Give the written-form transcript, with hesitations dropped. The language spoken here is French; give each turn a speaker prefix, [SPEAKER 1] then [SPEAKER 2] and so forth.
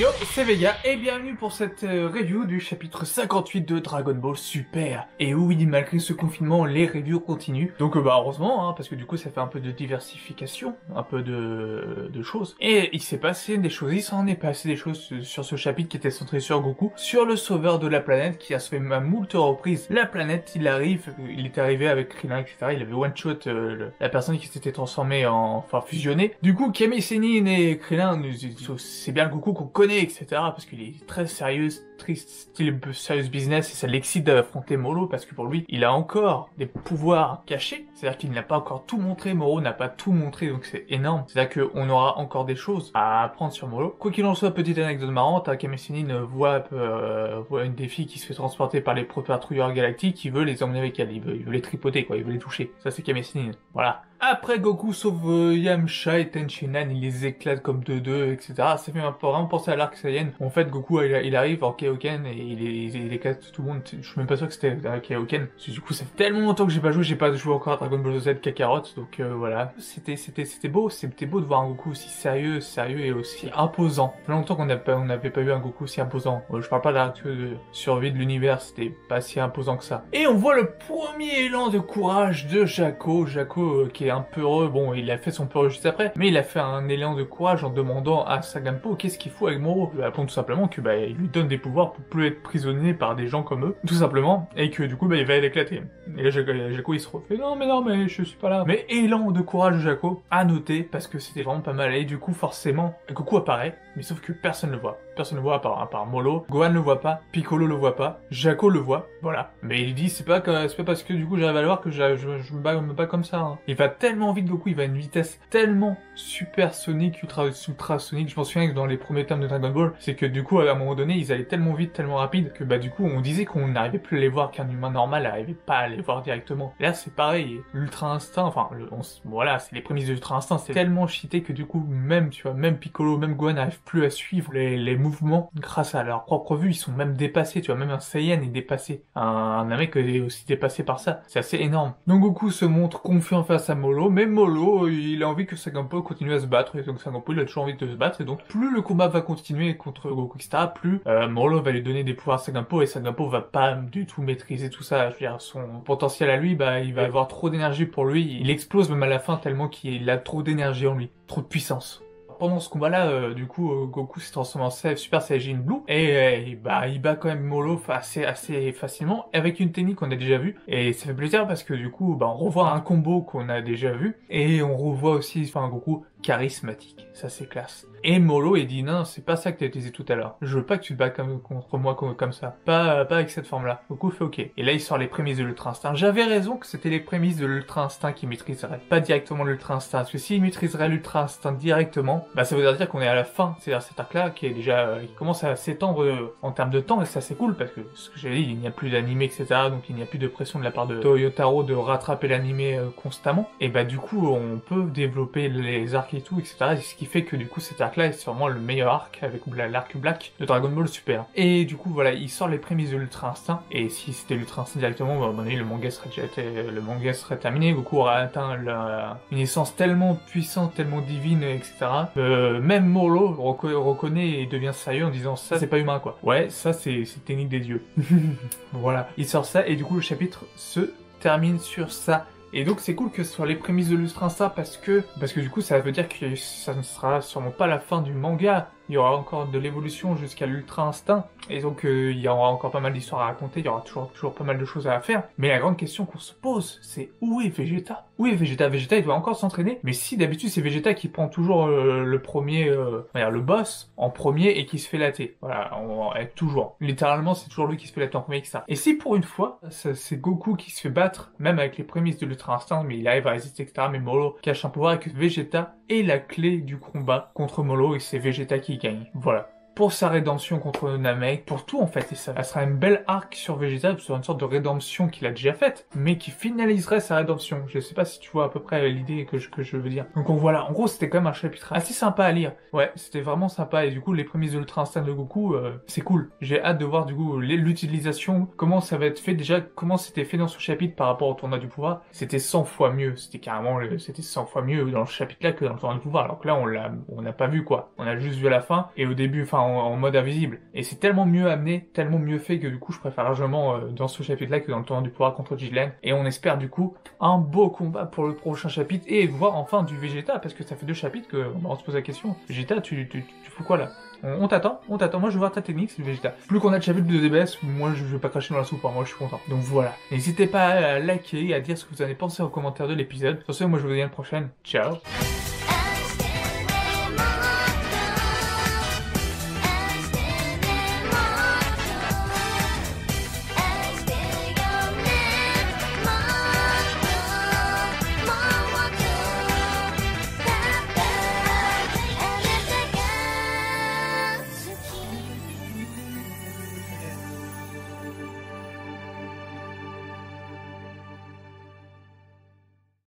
[SPEAKER 1] Yo, c'est Vega et bienvenue pour cette review du chapitre 58 de Dragon Ball Super. Et oui, malgré ce confinement, les reviews continuent. Donc heureusement, hein, parce que du coup ça fait un peu de diversification, un peu de choses. Et il s'est passé des choses, il s'en est passé des choses sur ce chapitre qui était centré sur Goku, sur le sauveur de la planète qui a sauvé à moult reprises la planète. Il est arrivé avec Krillin, etc. Il avait one-shot la personne qui s'était transformée enfin fusionnée. Du coup, Kami Sennin et Krillin, c'est bien le Goku qu'on connaît, etc. Parce qu'il est très sérieux, très style serious business et ça l'excite d'affronter Molo parce que pour lui, il a encore des pouvoirs cachés. C'est-à-dire qu'il n'a pas encore tout montré, Moro n'a pas tout montré, donc c'est énorme. C'est-à-dire qu'on aura encore des choses à apprendre sur Molo. Quoi qu'il en soit, petite anecdote marrante, Kami Sennin voit une des filles qui se fait transporter par les patrouilleurs galactiques, qui veut les emmener avec elle, il veut les tripoter, quoi, il veut les toucher. Ça c'est Kami Sennin, voilà. Après, Goku sauve Yamcha et Tenshinhan, il les éclate comme deux, etc. Ça fait vraiment penser à l'arc Saiyan. En fait, Goku, il arrive en Kaioken et il éclate tout le monde. Je suis même pas sûr que c'était un Kaioken. Parce que du coup, ça fait tellement longtemps que j'ai pas joué encore à Dragon Ball Z Kakarot. Donc voilà, c'était beau de voir un Goku aussi sérieux et aussi imposant. Ça fait longtemps qu'on n'avait pas eu un Goku aussi imposant. Je parle pas de l'arc de survie de l'univers, c'était pas si imposant que ça. Et on voit le premier élan de courage de Jaco qui est un peu heureux, bon il a fait son peu heureux juste après, mais il a fait un élan de courage en demandant à Sagampo qu'est-ce qu'il faut avec Moro. Il répond tout simplement que il lui donne des pouvoirs pour plus être prisonnier par des gens comme eux, tout simplement, et que du coup il va l'éclater. Et là Jaco il se refait non mais je suis pas là. Mais élan de courage de Jaco à noter parce que c'était vraiment pas mal et du coup forcément Goku apparaît, mais sauf que personne ne le voit. Personne ne le voit à part Molo, Gohan le voit pas, Piccolo le voit pas, Jaco le voit, voilà. Mais il dit c'est pas parce que du coup j'arrive à le voir que je me bats comme ça. Hein. Il va tellement vite Goku, il va à une vitesse tellement supersonique, ultrasonique. Je m'en souviens que dans les premiers tomes de Dragon Ball, c'est que du coup à un moment donné ils allaient tellement vite, tellement rapide que du coup on disait qu'on n'arrivait plus à les voir, qu'un humain normal n'arrivait pas à les voir directement. Et là c'est pareil, l'ultra instinct, enfin voilà, c'est les prémices de l'ultra instinct, c'est tellement cheaté que du coup même Piccolo, même Gohan n'arrivent plus à suivre les mouvements grâce à leur propre vue. Ils sont même dépassés, même un Saiyan est dépassé. Un mec est aussi dépassé par ça. C'est assez énorme. Donc Goku se montre confiant face à Molo, mais Molo, il a envie que Sagampo continue à se battre, et donc Sagampo, il a toujours envie de se battre, et donc plus le combat va continuer contre Goku, etc., plus Molo va lui donner des pouvoirs à Sagampo, et Sagampo va pas du tout maîtriser tout ça. Je veux dire, son potentiel à lui, il va avoir trop d'énergie pour lui, il explose même à la fin tellement qu'il a trop d'énergie en lui, trop de puissance. Pendant ce combat-là, du coup, Goku s'est transformé en Super Saiyajin Blue et il bat quand même Molo assez facilement avec une technique qu'on a déjà vue et ça fait plaisir parce que du coup, on revoit un combo qu'on a déjà vu et on revoit aussi, Goku charismatique, ça c'est classe. Et Molo il dit non, c'est pas ça que t'as utilisé tout à l'heure. Je veux pas que tu te bats contre moi comme ça, pas avec cette forme-là. Goku fait ok. Et là il sort les prémices de l'Ultra Instinct. J'avais raison que c'était les prémices de l'Ultra Instinct qu'il maîtriserait, pas directement l'Ultra Instinct. Parce que s'il maîtriserait l'Ultra Instinct directement, ça voudrait dire qu'on est à la fin. C'est-à-dire cet arc-là qui est déjà, qui commence à s'étendre en termes de temps et ça c'est cool parce que ce que j'avais dit, il n'y a plus d'animé, etc. Donc il n'y a plus de pression de la part de Toyotaro de rattraper l'animé constamment. Et du coup on peut développer les arcs et tout, etc. Ce qui fait que du coup cet arc-là est sûrement le meilleur arc avec l'arc Black de Dragon Ball Super. Et du coup voilà, il sort les prémices de l'Ultra Instinct et si c'était l'Ultra Instinct directement, à un moment donné le manga serait terminé. Goku aura atteint une essence tellement puissante, tellement divine, etc. Même Molo reconnaît et devient sérieux en disant ça c'est pas humain quoi. Ouais, ça c'est technique des dieux. Voilà, il sort ça et du coup le chapitre se termine sur ça. Et donc c'est cool que ce soit les prémices de l'Ultra Instinct parce que du coup ça veut dire que ça ne sera sûrement pas la fin du manga. Il y aura encore de l'évolution jusqu'à l'Ultra Instinct, et donc il y aura encore pas mal d'histoires à raconter, il y aura toujours pas mal de choses à faire. Mais la grande question qu'on se pose, c'est où est Vegeta? Où est Vegeta? Vegeta il doit encore s'entraîner, mais si d'habitude c'est Vegeta qui prend toujours le premier, le boss en premier et qui se fait latter. Voilà, toujours. Littéralement c'est toujours lui qui se fait latter en premier que ça. Et si pour une fois, c'est Goku qui se fait battre, même avec les prémices de l'Ultra Instinct, mais il arrive à résister, etc., mais Molo cache un pouvoir et que Vegeta est la clé du combat contre Molo et c'est Vegeta qui gagne. Voilà. Pour sa rédemption contre Namek, pour tout en fait, et ça sera une belle arc sur Vegeta, sur une sorte de rédemption qu'il a déjà faite, mais qui finaliserait sa rédemption. Je sais pas si tu vois à peu près l'idée que je veux dire. Donc voilà, en gros c'était quand même un chapitre assez sympa à lire. Ouais, c'était vraiment sympa, et du coup les prémices de l'Ultra Instinct de Goku, c'est cool. J'ai hâte de voir du coup l'utilisation, comment ça va être fait déjà, comment c'était fait dans ce chapitre par rapport au tournoi du pouvoir. C'était 100 fois mieux, c'était 100 fois mieux dans ce chapitre là que dans le tournoi du pouvoir, alors que là on n'a pas vu quoi. On a juste vu à la fin, et au début, en mode invisible. Et c'est tellement mieux amené, tellement mieux fait que du coup je préfère largement dans ce chapitre-là que dans le tournoi du pouvoir contre Gillen. Et on espère du coup un beau combat pour le prochain chapitre et voir enfin du Vegeta, parce que ça fait 2 chapitres que on se pose la question. Vegeta, tu fous quoi là? On t'attend, moi je veux voir ta technique, c'est le Vegeta. Plus qu'on a de chapitres de DBS, moi je vais pas cracher dans la soupe, hein, moi je suis content. Donc voilà, n'hésitez pas à liker et à dire ce que vous en avez pensé en commentaire de l'épisode. Sur ce, moi je vous dis à la prochaine, ciao.